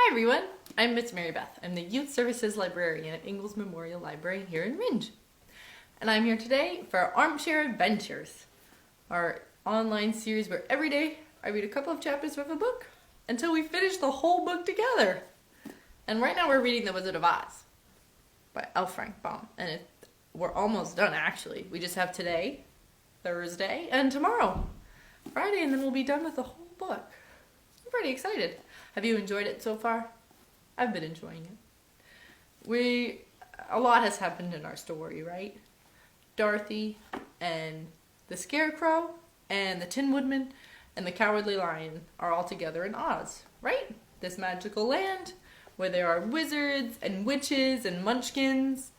Hi everyone, I'm Miss Mary Beth. I'm the Youth Services Librarian at Ingalls Memorial Library here in Ringe. And I'm here today for Armchair Adventures, our online series where every day I read a couple of chapters of a book until we finish the whole book together. And right now we're reading The Wizard of Oz by L. Frank Baum. And we're almost done actually. We just have today, Thursday, and tomorrow, Friday, and then we'll be done with the whole book. I'm pretty excited. Have you enjoyed it so far? I've been enjoying it. A lot has happened in our story, right? Dorothy and the Scarecrow and the Tin Woodman and the Cowardly Lion are all together in Oz, right? This magical land where there are wizards and witches and munchkins.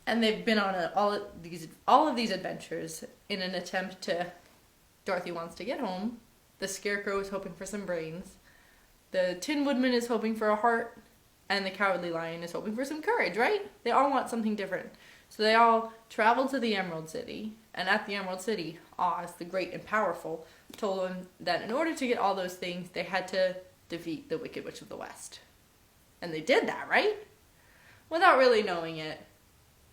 And they've been on all of these adventures in an attempt to... Dorothy wants to get home. The Scarecrow is hoping for some brains. The Tin Woodman is hoping for a heart, and the Cowardly Lion is hoping for some courage, right? They all want something different. So they all travel to the Emerald City, and at the Emerald City, Oz, the great and powerful, told them that in order to get all those things, they had to defeat the Wicked Witch of the West. And they did that, right? Without really knowing it,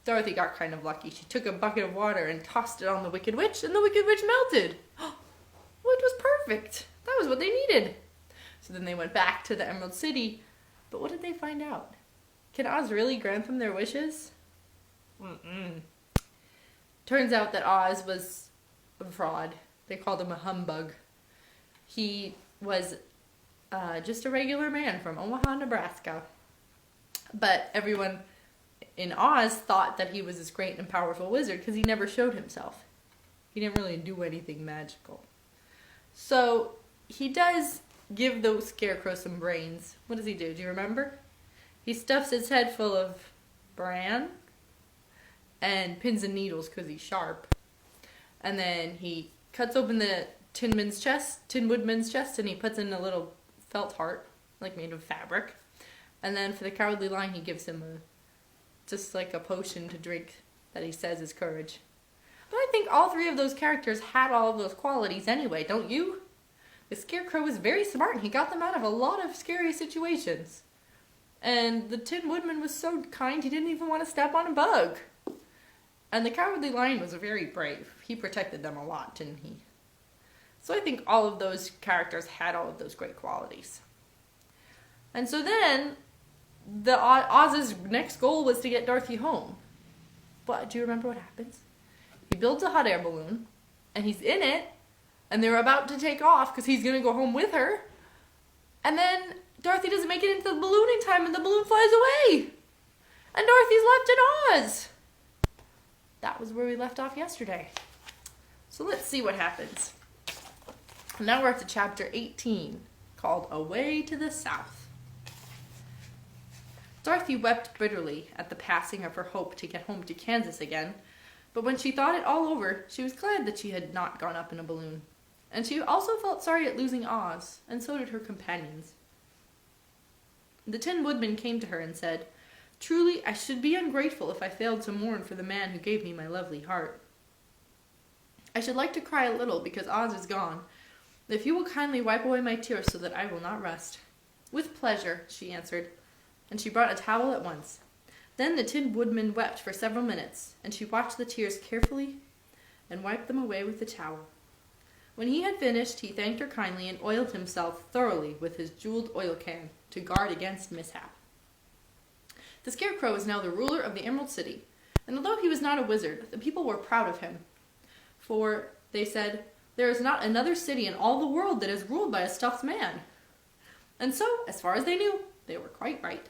Dorothy got kind of lucky. She took a bucket of water and tossed it on the Wicked Witch, and the Wicked Witch melted. Well, it was perfect. That was what they needed. So then they went back to the Emerald City, but what did they find out? Can Oz really grant them their wishes? Turns out that Oz was a fraud. They called him a humbug. He was just a regular man from Omaha, Nebraska. But everyone in Oz thought that he was this great and powerful wizard because he never showed himself. He didn't really do anything magical. So he does give the Scarecrow some brains. What does he do? Do you remember? He stuffs his head full of bran and pins and needles because he's sharp. And then he cuts open the Tin Woodman's chest, and he puts in a little felt heart, like made of fabric. And then for the Cowardly Lion, he gives him just like a potion to drink that he says is courage. But I think all three of those characters had all of those qualities anyway, don't you? The Scarecrow was very smart, and he got them out of a lot of scary situations. And the Tin Woodman was so kind, he didn't even want to step on a bug. And the Cowardly Lion was very brave. He protected them a lot, didn't he? So I think all of those characters had all of those great qualities. And so then, Oz's next goal was to get Dorothy home. But do you remember what happens? He builds a hot air balloon, and he's in it, and they're about to take off because he's going to go home with her. And then Dorothy doesn't make it into the balloon in time, and the balloon flies away. And Dorothy's left in Oz. That was where we left off yesterday. So let's see what happens. Now we're up to chapter 18, called Away to the South. Dorothy wept bitterly at the passing of her hope to get home to Kansas again, but when she thought it all over, she was glad that she had not gone up in a balloon. And she also felt sorry at losing Oz, and so did her companions. The Tin Woodman came to her and said, "Truly, I should be ungrateful if I failed to mourn for the man who gave me my lovely heart. I should like to cry a little because Oz is gone. If you will kindly wipe away my tears so that I will not rest." "With pleasure," she answered, and she brought a towel at once. Then the Tin Woodman wept for several minutes, and she watched the tears carefully and wiped them away with the towel. When he had finished, he thanked her kindly and oiled himself thoroughly with his jeweled oil can to guard against mishap. The Scarecrow was now the ruler of the Emerald City, and although he was not a wizard, the people were proud of him. For, they said, there is not another city in all the world that is ruled by a stuffed man. And so, as far as they knew, they were quite right.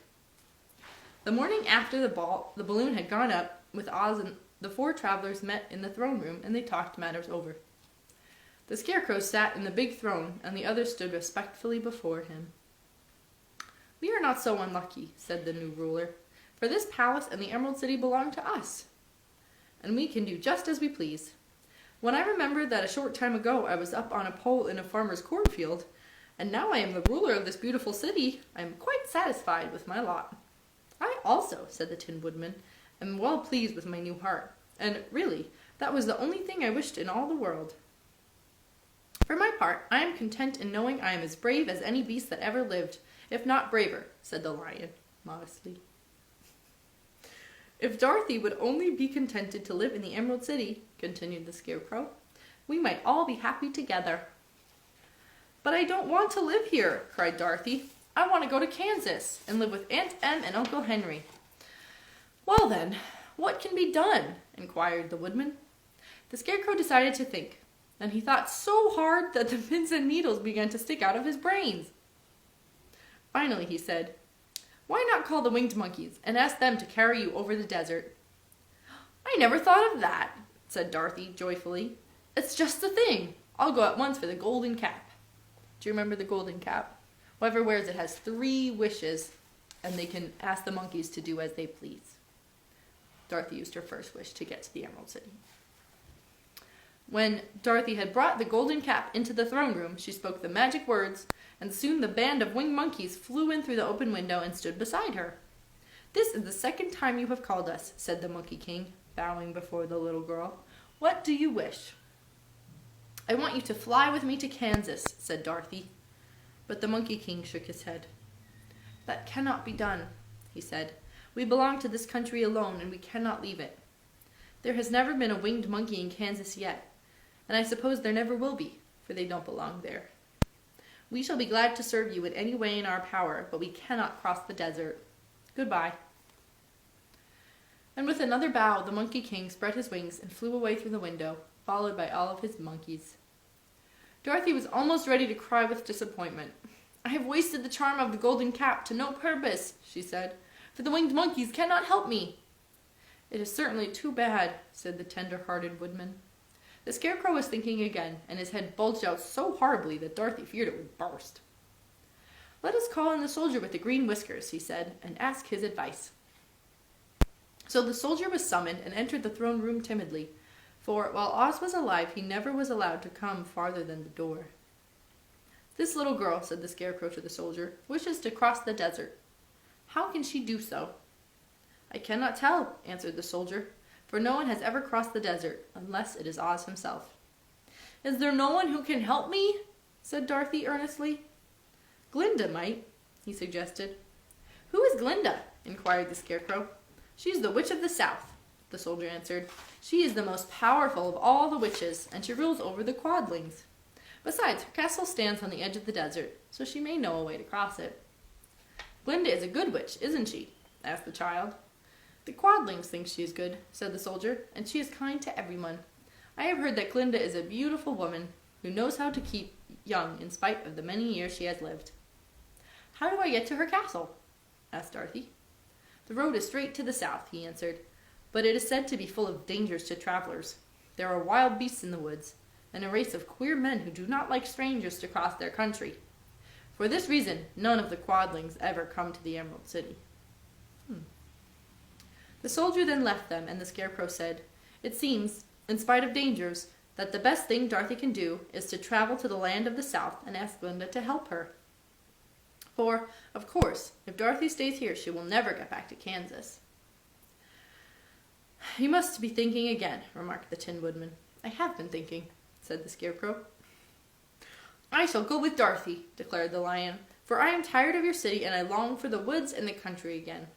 The morning after the ball, the balloon had gone up, with Oz and the four travelers met in the throne room, and they talked matters over. The Scarecrow sat in the big throne, and the others stood respectfully before him. "We are not so unlucky," said the new ruler, "for this palace and the Emerald City belong to us, and we can do just as we please. When I remember that a short time ago I was up on a pole in a farmer's cornfield, and now I am the ruler of this beautiful city, I am quite satisfied with my lot." "I also," said the Tin Woodman, "am well pleased with my new heart, and really, that was the only thing I wished in all the world. For my part, I am content in knowing I am as brave as any beast that ever lived, if not braver, said the lion, modestly. If Dorothy would only be contented to live in the Emerald City, continued the Scarecrow, we might all be happy together. But I don't want to live here, cried Dorothy. I want to go to Kansas and live with Aunt Em and Uncle Henry. Well then, what can be done? Inquired the woodman. The Scarecrow decided to think, and he thought so hard that the pins and needles began to stick out of his brains. Finally he said, why not call the winged monkeys and ask them to carry you over the desert? I never thought of that, said Dorothy joyfully. It's just the thing. I'll go at once for the golden cap. Do you remember the golden cap? Whoever wears it has 3 wishes, and they can ask the monkeys to do as they please. Dorothy used her first wish to get to the Emerald City. When Dorothy had brought the golden cap into the throne room, she spoke the magic words, and soon the band of winged monkeys flew in through the open window and stood beside her. This is the second time you have called us, said the Monkey King, bowing before the little girl. What do you wish? I want you to fly with me to Kansas, said Dorothy. But the Monkey King shook his head. That cannot be done, he said. We belong to this country alone, and we cannot leave it. There has never been a winged monkey in Kansas yet, and I suppose there never will be, for they don't belong there. We shall be glad to serve you in any way in our power, but we cannot cross the desert. Goodbye. And with another bow, the Monkey King spread his wings and flew away through the window, followed by all of his monkeys. Dorothy was almost ready to cry with disappointment. I have wasted the charm of the golden cap to no purpose, she said, for the winged monkeys cannot help me. It is certainly too bad, said the tender-hearted woodman. The Scarecrow was thinking again, and his head bulged out so horribly that Dorothy feared it would burst. Let us call in the soldier with the green whiskers, he said, and ask his advice. So the soldier was summoned and entered the throne room timidly, for while Oz was alive, he never was allowed to come farther than the door. This little girl, said the Scarecrow to the soldier, wishes to cross the desert. How can she do so? I cannot tell, answered the soldier, for no one has ever crossed the desert, unless it is Oz himself. Is there no one who can help me? Said Dorothy earnestly. Glinda might, he suggested. Who is Glinda? Inquired the Scarecrow. She is the Witch of the South, the soldier answered. She is the most powerful of all the witches, and she rules over the Quadlings. Besides, her castle stands on the edge of the desert, so she may know a way to cross it. Glinda is a good witch, isn't she? Asked the child. The Quadlings think she is good, said the soldier, and she is kind to everyone. I have heard that Glinda is a beautiful woman who knows how to keep young in spite of the many years she has lived. How do I get to her castle? Asked Dorothy. The road is straight to the south, he answered, but it is said to be full of dangers to travelers. There are wild beasts in the woods, and a race of queer men who do not like strangers to cross their country. For this reason, none of the Quadlings ever come to the Emerald City. The soldier then left them, and the Scarecrow said, It seems, in spite of dangers, that the best thing Dorothy can do is to travel to the land of the South and ask Glinda to help her. For, of course, if Dorothy stays here, she will never get back to Kansas. You must be thinking again, remarked the Tin Woodman. I have been thinking, said the Scarecrow. I shall go with Dorothy, declared the Lion, for I am tired of your city and I long for the woods and the country again.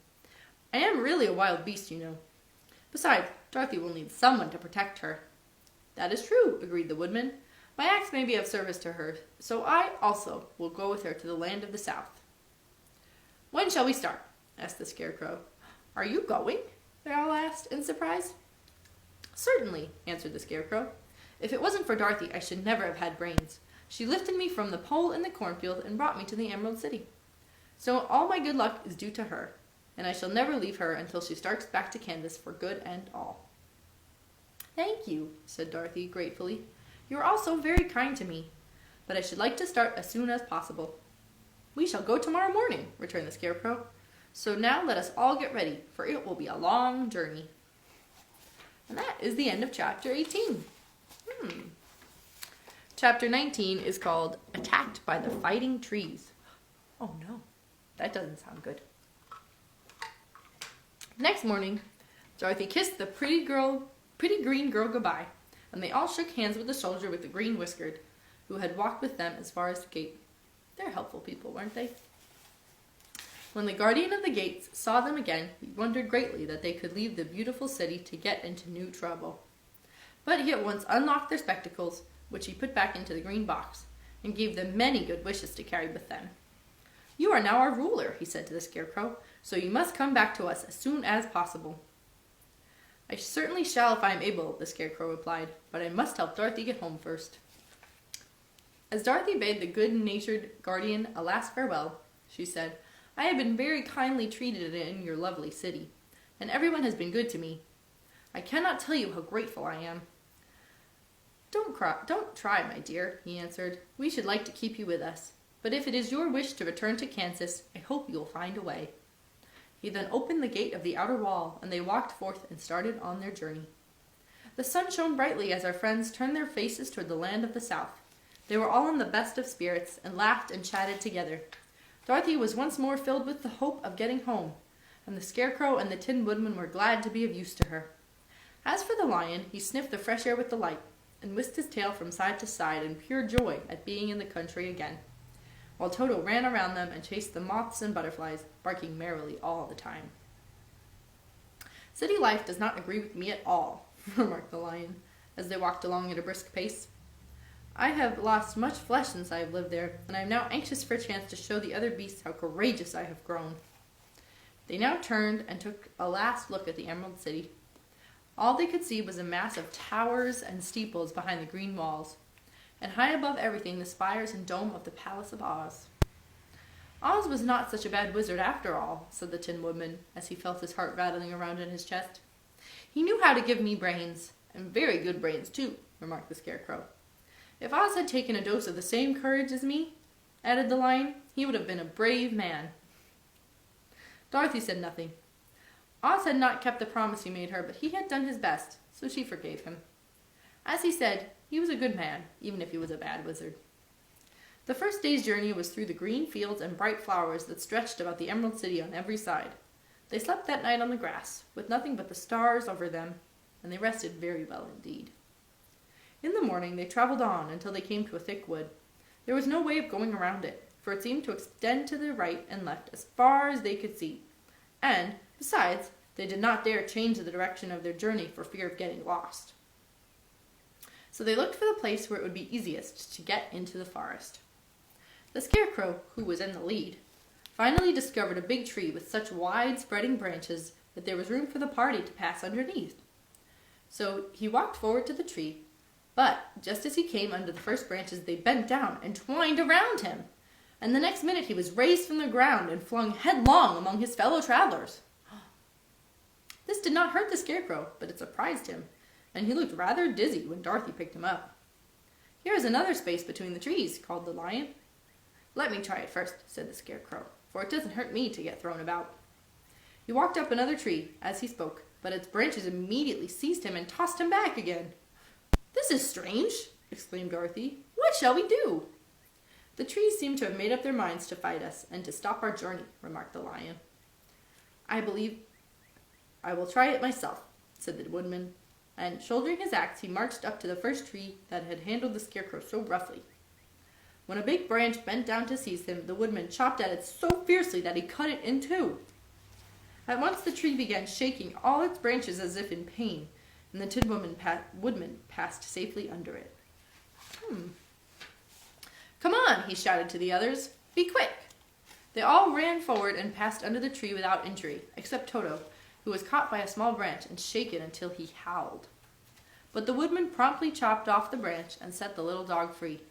I am really a wild beast, you know. Besides, Dorothy will need someone to protect her. That is true, agreed the Woodman. My axe may be of service to her, so I also will go with her to the land of the South. When shall we start? Asked the Scarecrow. Are you going? They all asked in surprise. Certainly, answered the Scarecrow. If it wasn't for Dorothy, I should never have had brains. She lifted me from the pole in the cornfield and brought me to the Emerald City. So all my good luck is due to her, and I shall never leave her until she starts back to Kansas for good and all. Thank you, said Dorothy gratefully. You are all so very kind to me, but I should like to start as soon as possible. We shall go tomorrow morning, returned the Scarecrow. So now let us all get ready, for it will be a long journey. And that is the end of chapter 18. Chapter 19 is called Attacked by the Fighting Trees. Oh no, that doesn't sound good. Next morning, Dorothy kissed the pretty green girl goodbye, and they all shook hands with the soldier with the green whiskered, who had walked with them as far as the gate. They're helpful people, weren't they? When the guardian of the gates saw them again, he wondered greatly that they could leave the beautiful city to get into new trouble. But he at once unlocked their spectacles, which he put back into the green box, and gave them many good wishes to carry with them. "You are now our ruler," he said to the Scarecrow, "so you must come back to us as soon as possible." "I certainly shall if I am able," the Scarecrow replied, "but I must help Dorothy get home first." As Dorothy bade the good-natured guardian a last farewell, she said, "I have been very kindly treated in your lovely city, and everyone has been good to me. I cannot tell you how grateful I am." Don't try, my dear," he answered. "We should like to keep you with us, but if it is your wish to return to Kansas, I hope you will find a way." He then opened the gate of the outer wall, and they walked forth and started on their journey. The sun shone brightly as our friends turned their faces toward the land of the South. They were all in the best of spirits, and laughed and chatted together. Dorothy was once more filled with the hope of getting home, and the Scarecrow and the Tin Woodman were glad to be of use to her. As for the Lion, he sniffed the fresh air with delight, and whisked his tail from side to side in pure joy at being in the country again, while Toto ran around them and chased the moths and butterflies, barking merrily all the time. "City life does not agree with me at all," remarked the Lion, as they walked along at a brisk pace. "I have lost much flesh since I have lived there, and I am now anxious for a chance to show the other beasts how courageous I have grown." They now turned and took a last look at the Emerald City. All they could see was a mass of towers and steeples behind the green walls, and high above everything the spires and dome of the Palace of Oz. "Oz was not such a bad wizard after all," said the Tin Woodman, as he felt his heart rattling around in his chest. "He knew how to give me brains, and very good brains too," remarked the Scarecrow. "If Oz had taken a dose of the same courage as me," added the Lion, "he would have been a brave man." Dorothy said nothing. Oz had not kept the promise he made her, but he had done his best, so she forgave him. As he said, he was a good man, even if he was a bad wizard. The first day's journey was through the green fields and bright flowers that stretched about the Emerald City on every side. They slept that night on the grass, with nothing but the stars over them, and they rested very well indeed. In the morning they traveled on until they came to a thick wood. There was no way of going around it, for it seemed to extend to the right and left as far as they could see, and, besides, they did not dare change the direction of their journey for fear of getting lost. So they looked for the place where it would be easiest to get into the forest. The Scarecrow, who was in the lead, finally discovered a big tree with such wide spreading branches that there was room for the party to pass underneath. So he walked forward to the tree, but just as he came under the first branches they bent down and twined around him, and the next minute he was raised from the ground and flung headlong among his fellow travelers. This did not hurt the Scarecrow, but it surprised him, and he looked rather dizzy when Dorothy picked him up. "Here is another space between the trees," called the Lion. "Let me try it first," said the Scarecrow, "for it doesn't hurt me to get thrown about." He walked up another tree as he spoke, but its branches immediately seized him and tossed him back again. "This is strange," exclaimed Dorothy. "What shall we do?" "The trees seem to have made up their minds to fight us and to stop our journey," remarked the Lion. "I believe I will try it myself," said the Woodman, and shouldering his axe he marched up to the first tree that had handled the Scarecrow so roughly. When a big branch bent down to seize him, the Woodman chopped at it so fiercely that he cut it in two. At once the tree began shaking all its branches as if in pain, and the Tin Woodman passed safely under it. "Come on," he shouted to the others. "Be quick." They all ran forward and passed under the tree without injury, except Toto, who was caught by a small branch and shaken until he howled. But the Woodman promptly chopped off the branch and set the little dog free.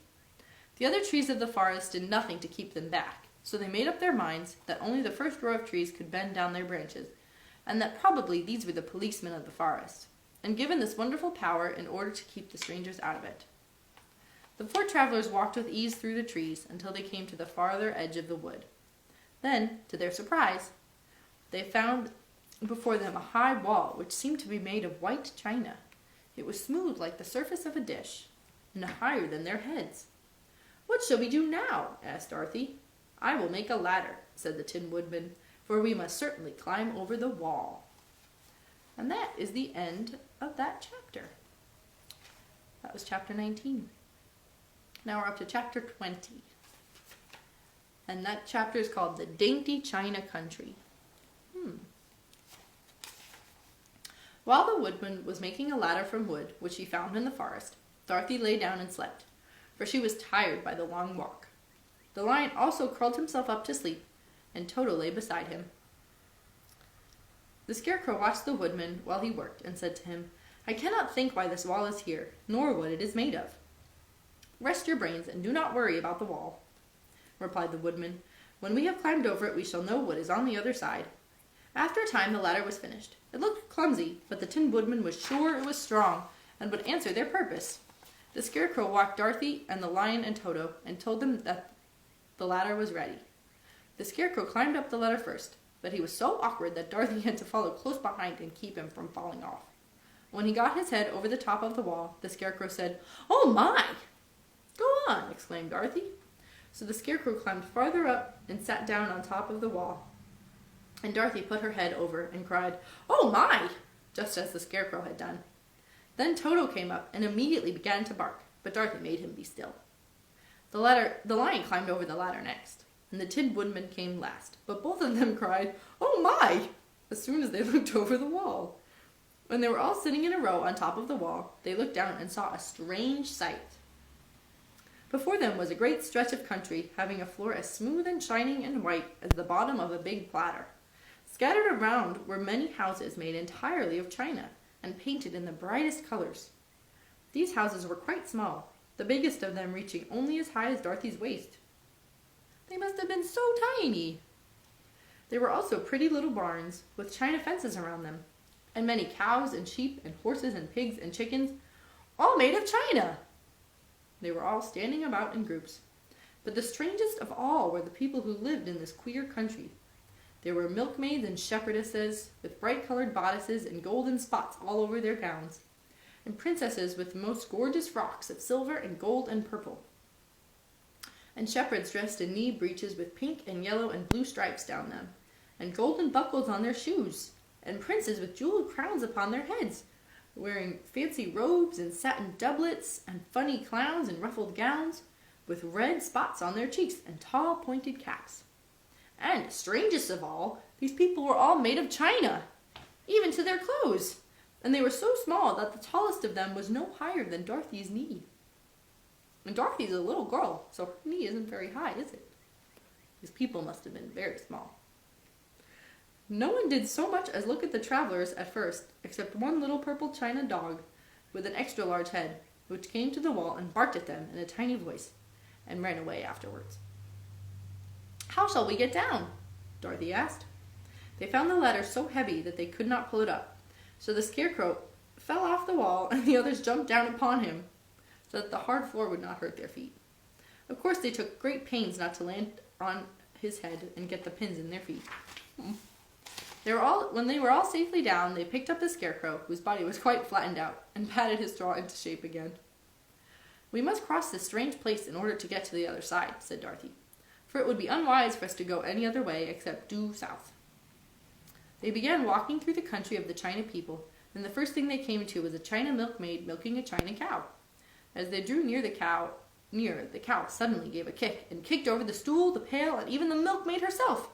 The other trees of the forest did nothing to keep them back, so they made up their minds that only the first row of trees could bend down their branches, and that probably these were the policemen of the forest, and given this wonderful power in order to keep the strangers out of it. The four travelers walked with ease through the trees until they came to the farther edge of the wood. Then, to their surprise, they found before them a high wall which seemed to be made of white china. It was smooth like the surface of a dish, and higher than their heads. "What shall we do now?" asked Dorothy. "I will make a ladder," said the Tin Woodman, "for we must certainly climb over the wall." And that is the end of that chapter. That was chapter 19. Now we're up to chapter 20. And that chapter is called The Dainty China Country. While the woodman was making a ladder from wood, which he found in the forest, Dorothy lay down and slept, for she was tired by the long walk. The lion also curled himself up to sleep, and Toto lay beside him. The Scarecrow watched the woodman while he worked, and said to him, "I cannot think why this wall is here, nor what it is made of." "Rest your brains, and do not worry about the wall," replied the woodman. "When we have climbed over it, we shall know what is on the other side." After a time, the ladder was finished. It looked clumsy, but the Tin Woodman was sure it was strong, and would answer their purpose. The Scarecrow walked Dorothy and the lion and Toto, and told them that the ladder was ready. The Scarecrow climbed up the ladder first, but he was so awkward that Dorothy had to follow close behind and keep him from falling off. When he got his head over the top of the wall, the Scarecrow said, "Oh my!" "Go on," exclaimed Dorothy. So the Scarecrow climbed farther up and sat down on top of the wall. And Dorothy put her head over and cried, "Oh my!" just as the Scarecrow had done. Then Toto came up and immediately began to bark, but Dorothy made him be still. The lion climbed over the ladder next, and the Tin Woodman came last, but both of them cried, "Oh my!" as soon as they looked over the wall. When they were all sitting in a row on top of the wall, they looked down and saw a strange sight. Before them was a great stretch of country, having a floor as smooth and shining and white as the bottom of a big platter. Scattered around were many houses made entirely of china, and painted in the brightest colors. These houses were quite small, the biggest of them reaching only as high as Dorothy's waist. They must have been so tiny. There were also pretty little barns, with china fences around them, and many cows and sheep and horses and pigs and chickens, all made of china. They were all standing about in groups. But the strangest of all were the people who lived in this queer country. There were milkmaids and shepherdesses, with bright-colored bodices and golden spots all over their gowns, and princesses with the most gorgeous frocks of silver and gold and purple, and shepherds dressed in knee breeches with pink and yellow and blue stripes down them, and golden buckles on their shoes, and princes with jeweled crowns upon their heads, wearing fancy robes and satin doublets, and funny clowns in ruffled gowns, with red spots on their cheeks and tall pointed caps. And, strangest of all, these people were all made of china, even to their clothes, and they were so small that the tallest of them was no higher than Dorothy's knee. And Dorothy's a little girl, so her knee isn't very high, is it? These people must have been very small. No one did so much as look at the travelers at first, except one little purple china dog with an extra large head, which came to the wall and barked at them in a tiny voice, and ran away afterwards. "How shall we get down?" Dorothy asked. They found the ladder so heavy that they could not pull it up, so the Scarecrow fell off the wall and the others jumped down upon him, so that the hard floor would not hurt their feet. Of course they took great pains not to land on his head and get the pins in their feet. When they were all safely down, they picked up the Scarecrow, whose body was quite flattened out, and patted his straw into shape again. "We must cross this strange place in order to get to the other side," said Dorothy, "for it would be unwise for us to go any other way except due south." They began walking through the country of the China people, and the first thing they came to was a China milkmaid milking a China cow. As they drew near, the cow suddenly gave a kick, and kicked over the stool, the pail, and even the milkmaid herself,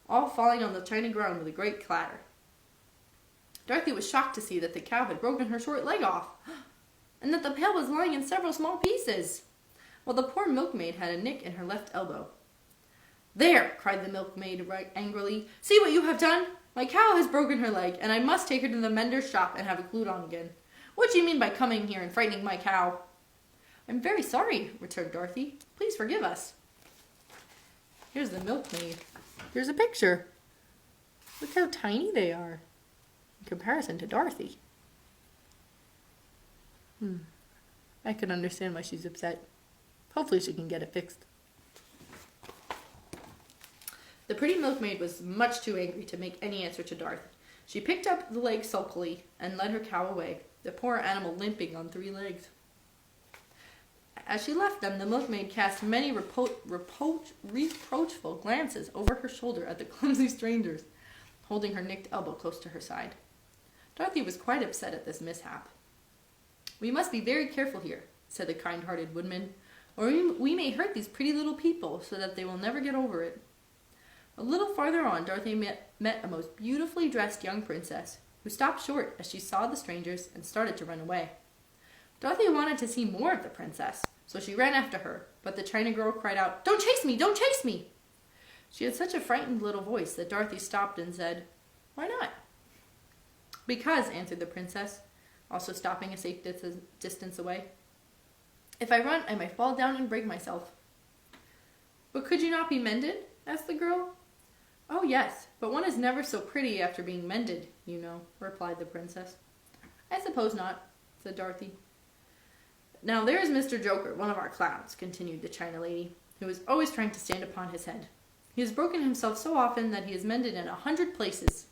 all falling on the china ground with a great clatter. Dorothy was shocked to see that the cow had broken her short leg off, and that the pail was lying in several small pieces, while the poor milkmaid had a nick in her left elbow. "There!" cried the milkmaid angrily. "See what you have done! My cow has broken her leg, and I must take her to the mender's shop and have it glued on again. What do you mean by coming here and frightening my cow?" "I'm very sorry," returned Dorothy. "Please forgive us." Here's the milkmaid. Here's a picture. Look how tiny they are in comparison to Dorothy. I can understand why she's upset. Hopefully she can get it fixed. The pretty milkmaid was much too angry to make any answer to Dorothy. She picked up the leg sulkily and led her cow away, the poor animal limping on 3 legs. As she left them, the milkmaid cast many reproachful glances over her shoulder at the clumsy strangers, holding her nicked elbow close to her side. Dorothy was quite upset at this mishap. "We must be very careful here," said the kind-hearted woodman. or we may hurt these pretty little people so that they will never get over it." A little farther on, Dorothy met a most beautifully dressed young princess, who stopped short as she saw the strangers and started to run away. Dorothy wanted to see more of the princess, so she ran after her, but the China girl cried out, "Don't chase me! Don't chase me!" She had such a frightened little voice that Dorothy stopped and said, "Why not?" "Because," answered the princess, also stopping a safe distance away, "if I run, I might fall down and break myself." "But could you not be mended?" asked the girl. "Oh, yes, but one is never so pretty after being mended, you know," replied the princess. "I suppose not," said Dorothy. "Now there is Mr. Joker, one of our clowns," continued the China lady, "who is always trying to stand upon his head. He has broken himself so often that he is mended in 100 places,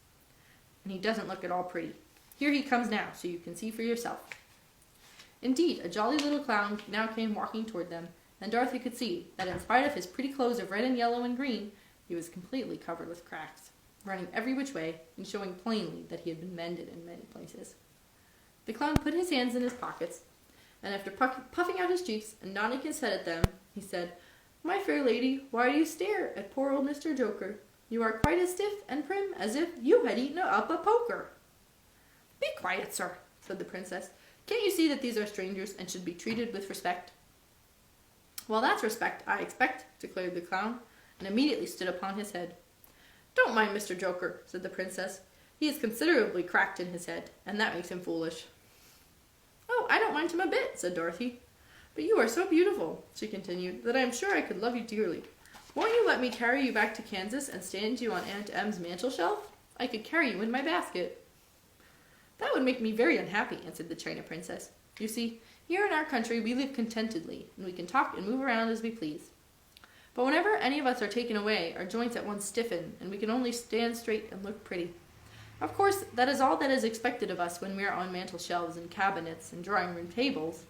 and he doesn't look at all pretty. Here he comes now, so you can see for yourself." Indeed, a jolly little clown now came walking toward them, and Dorothy could see that in spite of his pretty clothes of red and yellow and green, he was completely covered with cracks, running every which way and showing plainly that he had been mended in many places. The clown put his hands in his pockets, and after puffing out his cheeks and nodding his head at them, he said, "My fair lady, why do you stare at poor old Mr. Joker? You are quite as stiff and prim as if you had eaten up a poker." "Be quiet, sir," said the princess. "Can't you see that these are strangers and should be treated with respect?" "Well, that's respect, I expect," declared the clown, and immediately stood upon his head. "Don't mind Mr. Joker," said the princess. "He is considerably cracked in his head, and that makes him foolish." "Oh, I don't mind him a bit," said Dorothy. "But you are so beautiful," she continued, "that I am sure I could love you dearly. Won't you let me carry you back to Kansas and stand you on Aunt Em's mantel shelf? I could carry you in my basket." "That would make me very unhappy," answered the China princess. "You see, here in our country we live contentedly, and we can talk and move around as we please. But whenever any of us are taken away, our joints at once stiffen, and we can only stand straight and look pretty. Of course, that is all that is expected of us when we are on mantel shelves and cabinets and drawing-room tables.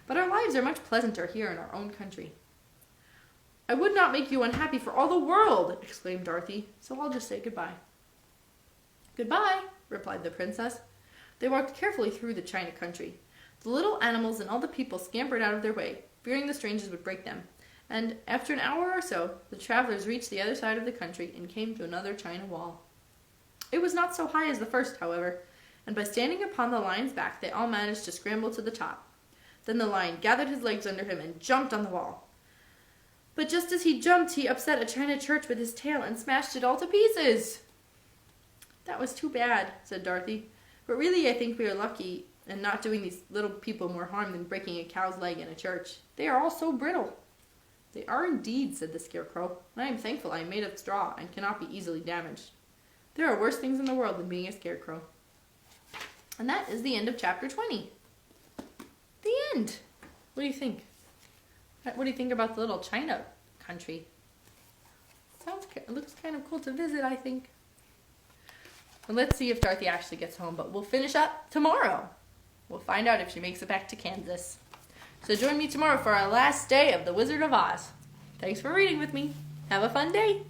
But our lives are much pleasanter here in our own country." "I would not make you unhappy for all the world!" exclaimed Dorothy, "so I'll just say goodbye." "Goodbye," replied the princess. They walked carefully through the China country. The little animals and all the people scampered out of their way, fearing the strangers would break them, and after an hour or so, the travelers reached the other side of the country and came to another China wall. It was not so high as the first, however, and by standing upon the lion's back, they all managed to scramble to the top. Then the lion gathered his legs under him and jumped on the wall. But just as he jumped, he upset a China church with his tail and smashed it all to pieces. "That was too bad," said Dorothy. "But really I think we are lucky in not doing these little people more harm than breaking a cow's leg in a church. They are all so brittle." "They are indeed," said the Scarecrow. "I am thankful I am made of straw and cannot be easily damaged. There are worse things in the world than being a scarecrow." And that is the end of chapter 20. The end! What do you think? What do you think about the little China country? It looks kind of cool to visit, I think. And let's see if Dorothy actually gets home, but we'll finish up tomorrow. We'll find out if she makes it back to Kansas. So join me tomorrow for our last day of The Wizard of Oz. Thanks for reading with me. Have a fun day.